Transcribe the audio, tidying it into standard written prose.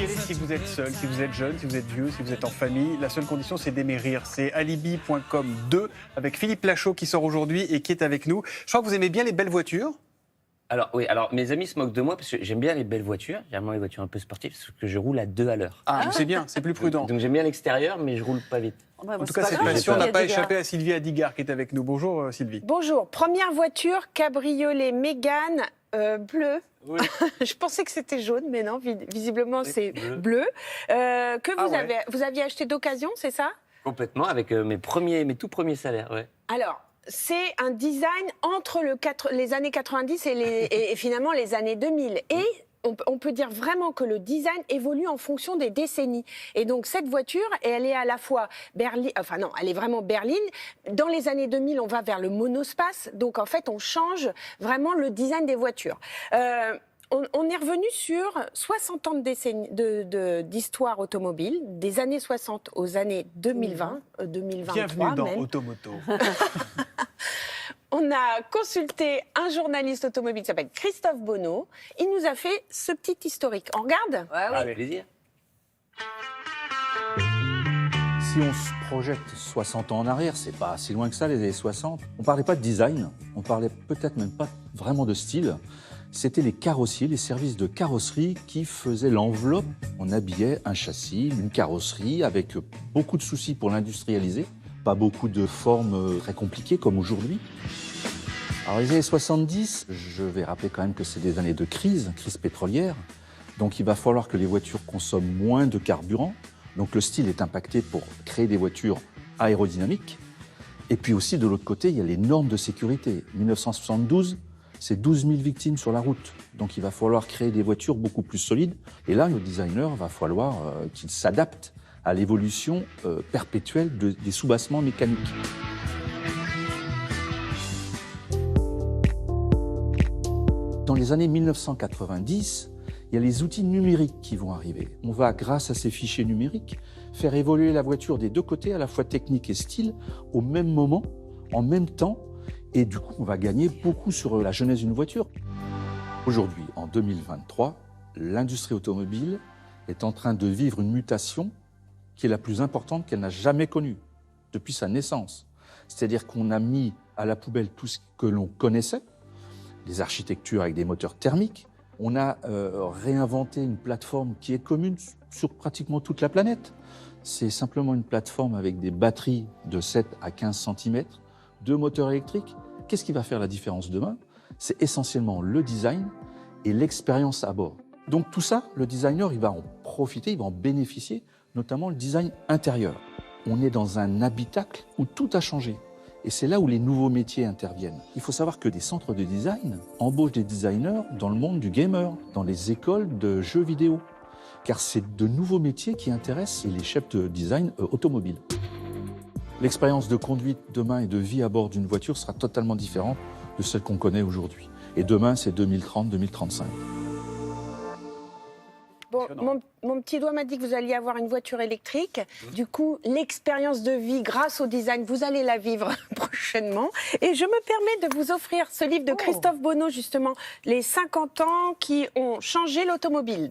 y aller si vous êtes seul, si vous êtes jeune, si vous êtes vieux, si vous êtes en famille. La seule condition, c'est d'aimer rire. C'est Alibi.com 2 avec Philippe Lachaud qui sort aujourd'hui et qui est avec nous. Je crois que vous aimez bien les belles voitures. Alors oui, mes amis se moquent de moi parce que j'aime bien les belles voitures, généralement les voitures un peu sportives, parce que je roule à 2 à l'heure. Ah, c'est bien, c'est plus prudent. Donc j'aime bien l'extérieur, mais je roule pas vite. En tout cas, cette passion n'a pas échappé à Sylvie Adigard qui est avec nous. Bonjour Sylvie. Bonjour. Première voiture, cabriolet Mégane bleu. Oui. Je pensais que c'était jaune, mais non, visiblement c'est bleu. Que vous aviez acheté d'occasion, c'est ça? Complètement, avec mes tout premiers salaires, ouais. Alors, c'est un design entre les années 90 et finalement les années 2000. Et on peut dire vraiment que le design évolue en fonction des décennies. Et donc cette voiture, elle est à la fois elle est vraiment berline. Dans les années 2000, on va vers le monospace. Donc en fait, on change vraiment le design des voitures. On est revenu sur 60 ans d'histoire automobile, des années 60 aux années 2020, 2023 Bienvenue dans même. Automoto. On a consulté un journaliste automobile qui s'appelle Christophe Bonneau. Il nous a fait ce petit historique. On regarde ? Avec plaisir. Si on se projette 60 ans en arrière, c'est pas si loin que ça, les années 60, on parlait pas de design, on parlait peut-être même pas vraiment de style. C'était les carrossiers, les services de carrosserie qui faisaient l'enveloppe. On habillait un châssis, une carrosserie avec beaucoup de soucis pour l'industrialiser. Pas beaucoup de formes très compliquées comme aujourd'hui. Alors les années 70, je vais rappeler quand même que c'est des années de crise pétrolière. Donc il va falloir que les voitures consomment moins de carburant. Donc le style est impacté pour créer des voitures aérodynamiques. Et puis aussi de l'autre côté, il y a les normes de sécurité. 1972, c'est 12 000 victimes sur la route. Donc il va falloir créer des voitures beaucoup plus solides. Et là, le designer va falloir qu'il s'adapte à l'évolution perpétuelle des soubassements mécaniques. Dans les années 1990, il y a les outils numériques qui vont arriver. On va, grâce à ces fichiers numériques, faire évoluer la voiture des deux côtés, à la fois technique et style, au même moment, en même temps, et du coup, on va gagner beaucoup sur la genèse d'une voiture. Aujourd'hui, en 2023, l'industrie automobile est en train de vivre une mutation qui est la plus importante qu'elle n'a jamais connue depuis sa naissance. C'est-à-dire qu'on a mis à la poubelle tout ce que l'on connaissait, les architectures avec des moteurs thermiques. On a réinventé une plateforme qui est commune sur pratiquement toute la planète. C'est simplement une plateforme avec des batteries de 7 à 15 cm, 2 moteurs électriques. Qu'est-ce qui va faire la différence demain? C'est essentiellement le design et l'expérience à bord. Donc tout ça, le designer, il va en profiter, il va en bénéficier, notamment le design intérieur. On est dans un habitacle où tout a changé. Et c'est là où les nouveaux métiers interviennent. Il faut savoir que des centres de design embauchent des designers dans le monde du gamer, dans les écoles de jeux vidéo. Car c'est de nouveaux métiers qui intéressent les chefs de design automobiles. L'expérience de conduite demain et de vie à bord d'une voiture sera totalement différente de celle qu'on connaît aujourd'hui. Et demain, c'est 2030-2035. Bon, mon petit doigt m'a dit que vous alliez avoir une voiture électrique. Du coup, l'expérience de vie grâce au design, vous allez la vivre prochainement. Et je me permets de vous offrir ce livre de Christophe Bonneau, justement, les 50 ans qui ont changé l'automobile.